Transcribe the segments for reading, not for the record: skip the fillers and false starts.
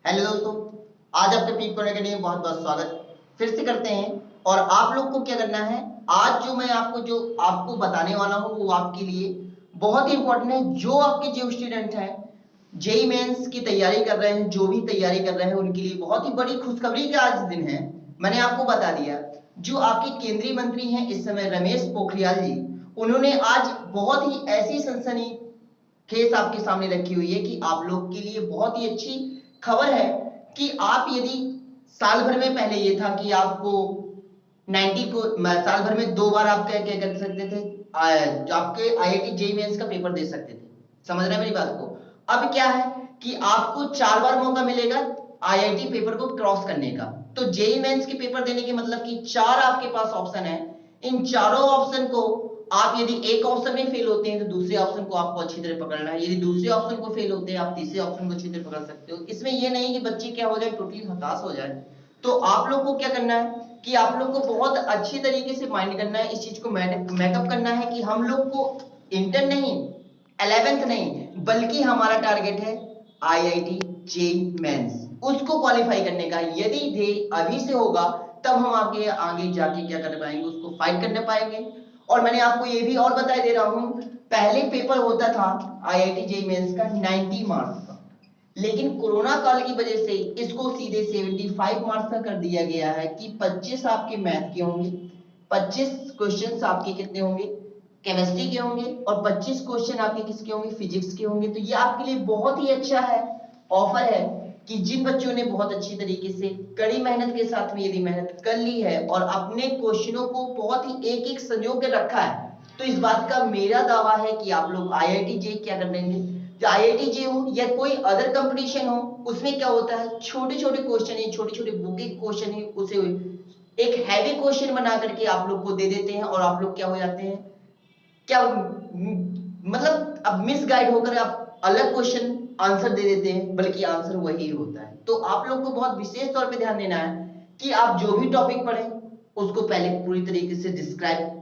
Hello दोस्तों, आज आपके पीक करने के लिए बहुत बहुत स्वागत फिर से करते हैं। और आप लोग को क्या करना है, आज मैं आपको बताने वाला हूँ वो आपके लिए बहुत ही इंपॉर्टेंट है। जो आपके जो स्टूडेंट हैं जेई मेंस की तैयारी कर रहे हैं, जो भी तैयारी कर रहे हैं उनके लिए बहुत ही बड़ी खुशखबरी का आज दिन है। मैंने आपको बता दिया, जो आपके केंद्रीय मंत्री हैं इस समय रमेश पोखरियाल जी, उन्होंने आज बहुत ही ऐसी सनसनी केस आपके सामने रखी हुई है कि आप लोग के लिए बहुत ही अच्छी खबर है कि आप यदि साल भर में, पहले ये था कि आपको 90 को साल भर में 2 बार आप क्या क्या कर सकते थे, आपके आईआईटी जेईई मेंस का पेपर दे सकते थे। समझ रहे हैं मेरी बात को? अब क्या है कि आपको 4 बार मौका मिलेगा आईआईटी पेपर को क्रॉस करने का। तो जेईई मेंस के पेपर देने के मतलब कि 4 आपके पास ऑप्शन है। इन चारों ऑप्शन को आप यदि एक ऑप्शन में फेल होते हैं तो दूसरे ऑप्शन को आपको अच्छी तरह पकड़ना है, यदि दूसरे ऑप्शन को फेल होते हैं आप तीसरे ऑप्शन को अच्छी तरह पकड़ सकते हो। इसमें यह नहीं कि बच्चे क्या हो जाए, टोटली हताश हो जाए। तो आप लोग को क्या करना है कि आप लोग को बहुत अच्छी तरीके से माइंड करना है, इस चीज को मेकअप करना है कि हम लोग को इंटर नहीं, 11th नहीं, बल्कि हमारा टारगेट है आईआईटी जेईई मेंस, उसको क्वालिफाई करने का। यदि ध्येय अभी से होगा तब हम आगे जाके क्या कर पाएंगे, उसको फाइट करने पाएंगे। और मैंने आपको ये भी और बता दे रहा हूं, पहले पेपर होता था आईआईटी जेईई मेंस का 90 मार्क्स का, लेकिन कोरोना काल की वजह से इसको सीधे 75 मार्क्स का कर दिया गया है कि 25 आपके मैथ के होंगे, 25 क्वेश्चंस आपके कितने होंगे, केमिस्ट्री के होंगे, और 25 क्वेश्चन आपके किसके होंगे, फिजिक्स के होंगे। तो ये आपके लिए बहुत ही अच्छा है, ऑफर है कि जिन बच्चों ने बहुत अच्छी तरीके से कड़ी मेहनत के साथ में यदि मेहनत कर ली है और अपने क्वेश्चनों को बहुत ही एक एक संजो के रखा है, तो इस बात का मेरा दावा है कि आप लोग आईआईटी जेईई क्या कर लेंगे। जो आईआईटी जेईई हो या कोई अदर कंपटीशन हो, उसमें क्या होता है, छोटे छोटे क्वेश्चन है, छोटे छोटे बुक के क्वेश्चन है, उसे एक हैवी क्वेश्चन बना करके आप लोग को दे देते हैं और आप लोग क्या हो जाते हैं, क्या मतलब अब मिसगाइड होकर आप अलग क्वेश्चन आंसर दे देते हैं, बल्कि आंसर वही होता है। तो आप लोग को बहुत विशेष तौर पे ध्यान देना है कि आप जो भी टॉपिक पढ़ें उसको पहले पूरी तरीके से डिस्क्राइब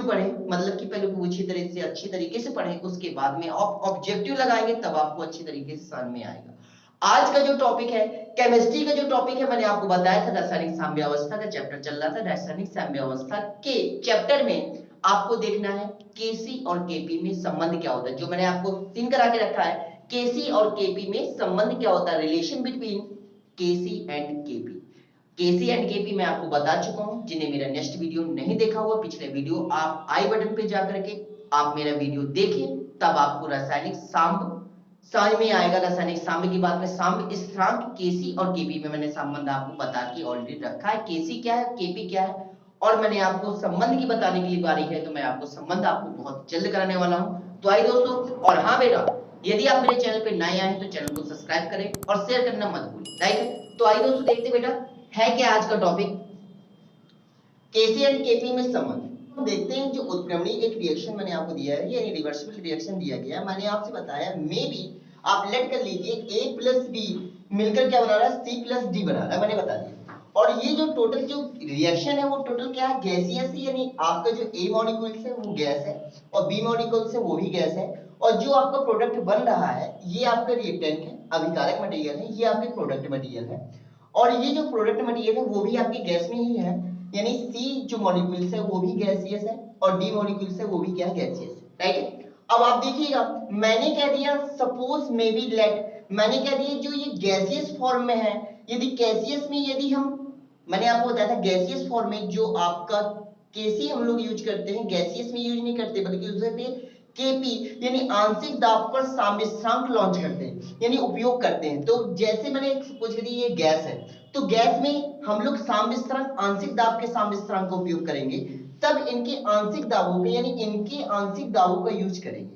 पढ़ें, मतलब कि पहले पूरी तरह से अच्छी तरीके से पढ़ें, उसके बाद में आप ऑब्जेक्टिव लगाएंगे तब आपको अच्छी तरीके से समझ में आएगा। आज का जो टॉपिक है, केमिस्ट्री का जो टॉपिक है, मैंने आपको बताया था रासायनिक साम्यावस्था का चैप्टर चल रहा था। रासायनिक साम्यावस्था के चैप्टर में आपको देखना है केसी और केपी में संबंध क्या होता है। जो मैंने आपको सीन करा के रखा है, केसी और केपी में संबंध क्या होता है, relation between KC and KP. KC and KP मैं आपको बता चुका हूं। जिन्हें मेरा नेक्स्ट वीडियो नहीं देखा हुआ, पिछले वीडियो, आप आई बटन पे जाकर के आप मेरा वीडियो देखें, तब आपको रासायनिक साम्य समझ में आएगा। रासायनिक साम्य की बात में साम्य स्थिरांक केसी और केपी में मैंने संबंध आपको बता के ऑलरेडी रखा है, केसी क्या है, केपी क्या है, और मैंने आपको संबंध की बताने के लिए बारी है, तो मैं आपको संबंध आपको बहुत जल्द कराने वाला हूं। तो आइए दोस्तों, और हाँ बेटा, यदि आप मेरे चैनल पे नए आए तो चैनल को सब्सक्राइब करें और शेयर करना मत भूलें, राइट है? तो आइए दोस्तों देखते बेटा है क्या आज का टॉपिक, केसी एंड केपी में संबंध। हम देखते हैं जो उत्क्रमणीय एक रिएक्शन मैंने आपको दिया है, यानी रिवर्सिबल रिएक्शन दिया गया है। मैंने आपसे बताया मे बी आप लेट कर लीजिए a प्लस बी मिलकर क्या बना रहा है, c प्लस डी बना रहा है, मैंने बता दिया। और ये जो टोटल जो रिएक्शन है वो टोटल क्या है, गैसियस है, यानी आपका जो a मॉलिक्यूल्स है वो गैस है और b मॉलिक्यूल्स है वो भी गैस है, और जो आपका प्रोडक्ट बन रहा है ये आपका रिएक्टेंट है, अभिकारक मटेरियल है, ये आपके प्रोडक्ट मटेरियल है, और ये जो प्रोडक्ट मटेरियल है वो भी आपकी गैस में ही है, यानी C जो मॉलिक्यूल्स है वो भी गैसियस है और D मॉलिक्यूल्स है वो भी क्या है, गैसियस है, राइट है? अब आप देखिएगा, मैंने कह दिया सपोज मे बी लेट, मैंने कह दिया जो ये गैसियस फॉर्म में है, यदि गैसियस में यदि हम, मैंने आपको बताया था गैसियस फॉर्म में जो आपका केसी हम लोग यूज करते हैं, गैसियस में यूज नहीं करते बल्कि यूज करते हैं केपी, यानी आंशिक दाब पर साम्यवस्थांक लॉन्च करते हैं, यानी उपयोग करते हैं। तो जैसे मैंने सपोज करिए ये गैस है, तो गैस में हम लोग साम्यवस्थांक, आंशिक दाब के साम्यवस्थांक का उपयोग करेंगे, तब इनके आंशिक दाबों का, यानी इनके आंशिक दाबों का यूज करेंगे,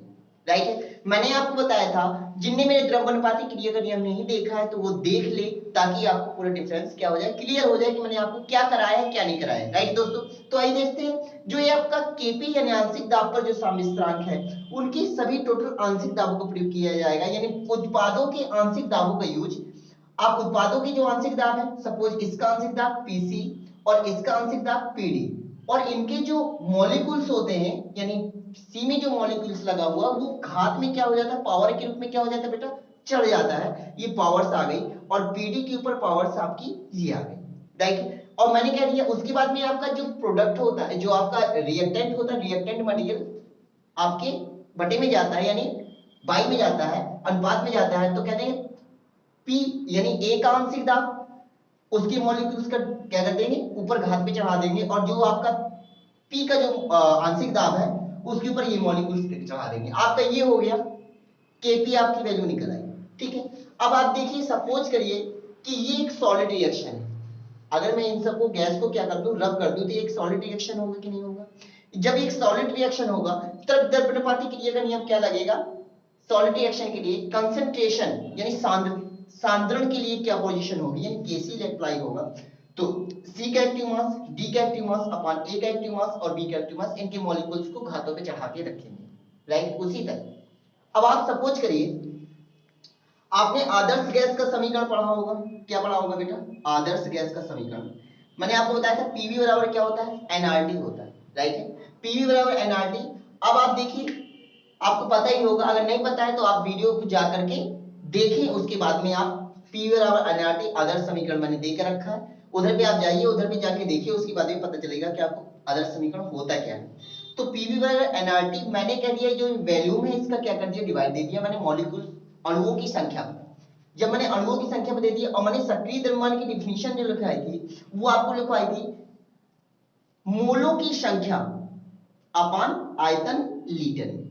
राइट है? मैंने आपको बताया था, जिनने मेरे द्रव्यनुपाती क्रिया का नियम नहीं देखा है तो वो देख ले, ताकि आपको पूरा डिफरेंस क्या हो जाए, क्लियर हो जाए कि मैंने आपको क्या कराया है क्या नहीं कराया है, राइट दोस्तों? तो आइए देखते हैं, जो ये आपका केपी यानी आंशिक दाब पर जो साम्यवस्थांक है, उनकी सभी टोटल आंशिक दाबों का प्रयोग किया जाएगा, यानी उत्पादों के आंशिक दाबों का यूज। आप उत्पादों की जो आंशिक दाब है, सपोज इसका आंशिक दाब पीसी और इसका आंशिक दाब पीडी, और इनके जो मॉलिक्यूल्स होते हैं, यानी सी में जो मॉलिक्यूल्स लगा हुआ वो घात में क्या हो जाता है, पावर के रूप में क्या हो जाता है बेटा, चढ़ जाता है, ये पावर्स आ गई, और पीडी के ऊपर पावर्स आपकी ये आ गई, राइट। और मैंने कह दिया उसके बाद में आपका जो प्रोडक्ट होता है, जो आपका रिएक्टेंट होता है, रिएक्टेंट मटेरियल आपके बटे में जाता है, यानी बाई में जाता है, अनुपात में जाता है, तो कहते हैं पी यानी ए का आंशिक दाब, उसके मॉलिक्यूल्स का क्या कर देंगे, ऊपर घात पे चढ़ा देंगे, और जो आपका पी का जो आंशिक दाब है उसके ऊपर ये मॉलिक्यूल्स चढ़ा देंगे। आपका ये हो गया, केपी आपकी वैल्यू निकल आई, ठीक है। अब आप देखिए, सपोज करिए कि ये एक सॉलिड रिएक्शन है, अगर मैं इन सबको गैस को क्या कर दूं, रब कर दूं, तो ये एक सॉलिड रिएक्शन होगा कि नहीं होगा? जब एक सॉलिड रिएक्शन होगा तब द्रव्यपाती क्रिया का नियम क्या लगेगा? सॉलिड रिएक्शन के लिए कंसंट्रेशन यानी सांद्रण के लिए क्या पोजीशन होगी, यानी केसी अप्लाई होगा। तो C का एक्टिव मास, D का एक्टिव मास अपॉन A का एक्टिव मास और B का एक्टिव मास, इनके मॉलिक्यूल्स को घातों पे चढ़ा के रखेंगे, राइट। उसी तरह अब आप सपोज करिए, आपने आदर्श गैस का समीकरण पढ़ा होगा, क्या पढ़ा होगा बेटा? आदर्श गैस का समीकरण मैंने आपको बताया था, पीवी बराबर क्या होता है? एनआरटी होता है, राइट है, पीवी बराबर एनआरटी। अब आप देखिए, आपको पता ही होगा, अगर नहीं पता है तो आप वीडियो को जा करके देखें, उसके बाद में आप पीवी बराबर एनआरटी आदर्श समीकरण मैंने देकर रखा है, उधर पे आप जाइए, उधर पे जाके देखिए, उसके बाद में पता चलेगा कि आपको आदर्श समीकरण होता क्या है। तो पीवी बराबर एनआरटी मैंने कह दिया, जो वैल्यूम है इसका क्या कर दिया, डिवाइड दे दिया मैंने मॉलिक्यूल अणुओं की संख्या में। जब मैंने अणुओं की संख्या में दे दिया, और मैंने सक्रिय द्रव्यमान की डिफिनीशन जो लिखाई थी वो आपको लिखवाई थी, मोलों की संख्या अपान आयतन लीटर में।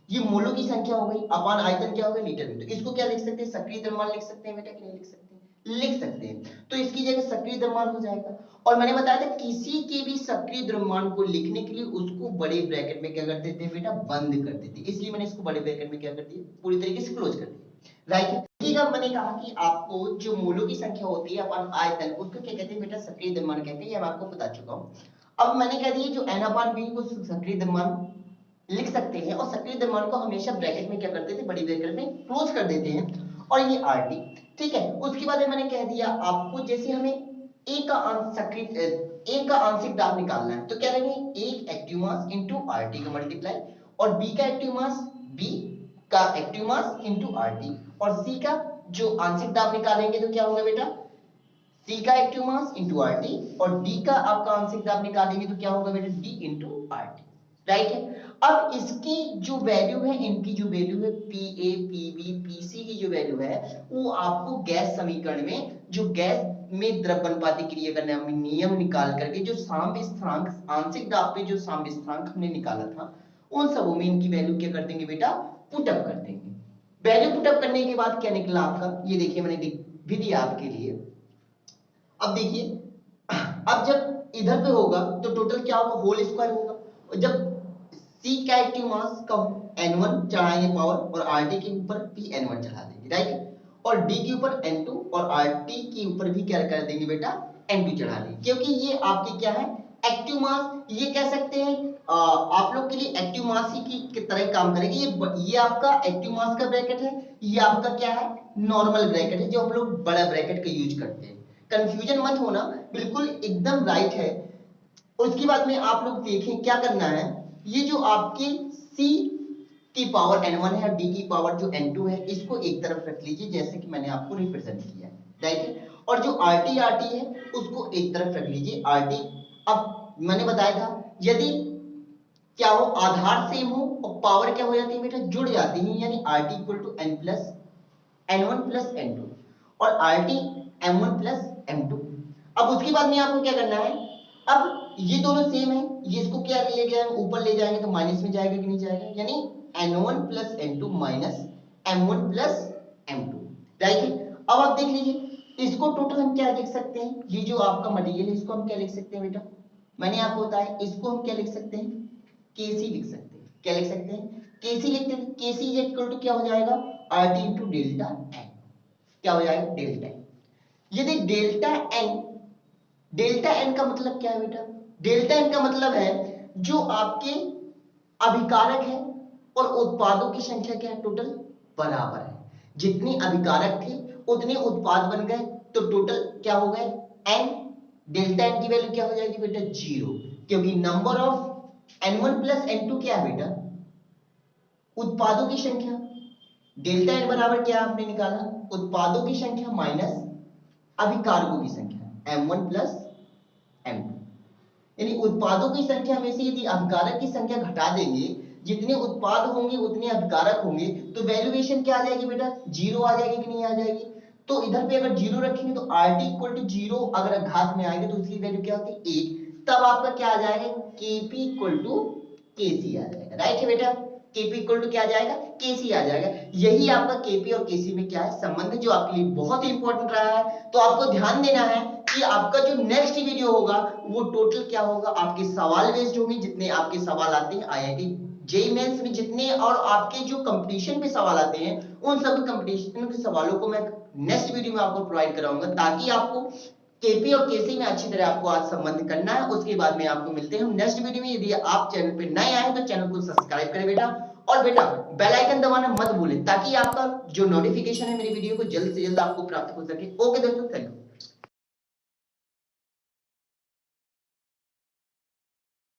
ये मोलों की संख्या हो गई, अपान आयतन क्या हो गया, लीटर में। तो इसको क्या लिख सकते हैं, सक्रिय द्रव्यमान लिख सकते हैं बेटा कि नहीं लिख सकते? लिख सकते हैं। तो इसकी जगह सक्रिय द्रव्यमान हो जाएगा। और मैंने बताया था, किसी के भी सक्रिय द्रव्यमान को लिखने के लिए उसको बड़े ब्रैकेट में क्या कर देते हैं बेटा, बंद कर देते हैं। इसलिए मैंने इसको बड़े ब्रैकेट में क्या कर दिया, पूरी तरीके से क्लोज कर दिया, राइट। मैंने कहा कि आपको जो मोलों की संख्या होती है अपन आयतन, उसको क्या कहते हैं बेटा, सक्रिय द्रव्यमान कहते हैं, ये मैं आपको बता चुका हूं। अब मैंने कह दिया जो n/v को सक्रिय द्रव्यमान लिख सकते हैं, और सक्रिय द्रव्यमान को हमेशा ब्रैकेट में क्या करते थे, बड़ी ब्रैकेट में क्लोज कर देते हैं, और ये RT, ठीक है। उसके बाद मैंने कह दिया आपको, जैसे हमें A का आंशिक दाब निकालना है, तो क्या रहेंगे, एक एक्टिव मास इनटू RT का मल्टीप्लाई, और B का एक्टिव मास B का एक्टिव मास इनटू RT, और C का जो आंशिक दाब निकालेंगे तो क्या होगा बेटा, C का एक्टिव मास इनटू RT, और D का आपका आंशिक दाब निकालेंगे तो क्या होगा बेटा, D इनटू RT, राइट है। अब इसकी जो वैल्यू है, इनकी जो वैल्यू है PA, PB, PC की जो वैल्यू है, वो आपको गैस समीकरण में, जो गैस में द्रव्यपाती क्रिया का नियम निकाल करके, जो साम्य स्थिरांक आंशिक दाब पे जो साम्य स्थिरांक हमने निकाला था, उन सबों में इनकी वैल्यू क्या कर देंगे बेटा, पुटअप कर देंगे। वैल्यू पुटअप करने के बाद क्या निकला आपका, ये देखिए मैंने भी दिया आपके लिए। अब देखिए, अब जब इधर पे होगा तो टोटल क्या होगा, होल स्क्वायर होगा, और जब C का एक्टिव मास का N1 चढ़ाएंगे पावर, और RT के ऊपर भी N1 चढ़ा देंगे, राइट, और D के ऊपर N2, और RT के ऊपर भी क्या कर देंगे बेटा, N2 चढ़ा देंगे, क्योंकि ये आपके क्या है, एक्टिव मास, ये कह सकते हैं आप लोग के लिए एक्टिव मास ही की तरह काम करेंगे। ये आपका एक्टिव मास का ब्रैकेट है, ये आपका क्या है, नॉर्मल ब्रैकेट है, जो हम लोग बड़ा ब्रैकेट का यूज करते हैं। कंफ्यूजन मत होना, बिल्कुल एकदम राइट है। उसके बाद में आप लोग देखें क्या करना है, ये जो आपके C की पावर N1 है और D की पावर जो N2 है, इसको एक तरफ रख लीजिए, जैसे कि मैंने आपको रिप्रेजेंट किया है, राइट है। और जो RT है उसको एक तरफ रख लीजिए, RT। अब मैंने बताया था, यदि क्या हो, आधार सेम हो और पावर क्या हो जाती है बेटा, जुड़ जाती है, यानी RT equal to N1 plus N2, और RT M1 प्लस M2। अब उसके बाद में आपको क्या करना है, अब ये दोनों सेम है, ये इसको क्या ले गया, ऊपर ले जाएंगे तो माइनस में जाएगा कि नहीं जाएगा, यानी N1 plus N2 minus M1 plus M2, right है। अब आप देख लीजिए, इसको टोटल हम क्या लिख सकते हैं, ये जो आपका मटेरियल है इसको हम क्या लिख सकते हैं बेटा, मैंने आपको बताया, इसको हम क्या लिख सकते हैं, Kc लिख सकते हैं। क्या लिख सकते हैं, Kc लिखते हैं। Kc इक्वल टू क्या हो जाएगा, RT इंटू डेल्टा N, क्या हो जाएगा, डेल्टा N। यदि डेल्टा एन का मतलब क्या है बेटा, डेल्टा एन का मतलब है जो आपके अभिकारक है और उत्पादों की संख्या क्या है, टोटल बराबर है। जितने अभिकारक थे उतने उत्पाद बन गए, तो टोटल क्या हो गए, एन, डेल्टा एन की वैल्यू क्या हो जाएगी बेटा, 0, क्योंकि number of N1 plus N2 क्या है बेटा, उत्पादों की संख्या, डेल्टा एन बराबर क्या आपने निकाला, उत्पादों की संख्या माइनस अभिकारकों की संख्या, m1 प्लस m2। यानी उत्पादों की संख्या में से यदि अभिकारक की संख्या घटा देंगे, जितने उत्पाद होंगे उतने अभिकारक होंगे, तो वैल्यूएशन क्या आ जाएगी बेटा, जीरो आ जाएगी कि नहीं आ जाएगी। तो इधर पे अगर जीरो रखेंगे तो RT इक्वल टू जीरो, अगर घात में आएंगे तो उसकी वैल्यू क्या होती है 1, तब आपका क्या आ जाएगा Kp इक्वल टू Kc आ जाएगा। राइट है बेटा, Kp इक्वल टू क्या आ जाएगा, Kc आ जाएगा। यही आपका Kp और Kc में क्या है संबंध, जो आपके लिए बहुत ही इंपॉर्टेंट रहा है। तो आपको ध्यान देना है कि आपका जो नेक्स्ट वीडियो होगा वो टोटल क्या होगा, आपके सवाल बेस्ड होंगे। जितने आपके सवाल आते हैं IIT जेईई मेंस में जितने, और आपके जो कंपटीशन पे सवाल आते हैं, उन सब कंपटीशन के सवालों को मैं नेक्स्ट वीडियो में आपको प्रोवाइड कराऊंगा, ताकि आपको केपी और केसी में अच्छी तरह आपको आज संबंध करना है। उसके बाद में आपको मिलते हैं हम नेक्स्ट वीडियो में। यदि आप चैनल पे नए आए तो चैनल को सब्सक्राइब करें बेटा, और बेटा बेल आइकन दबाना मत भूलें, ताकि आपका जो नोटिफिकेशन है मेरी वीडियो को जल्द से जल्द आपको प्राप्त हो सके। ओके दोस्तों, थैंक यू।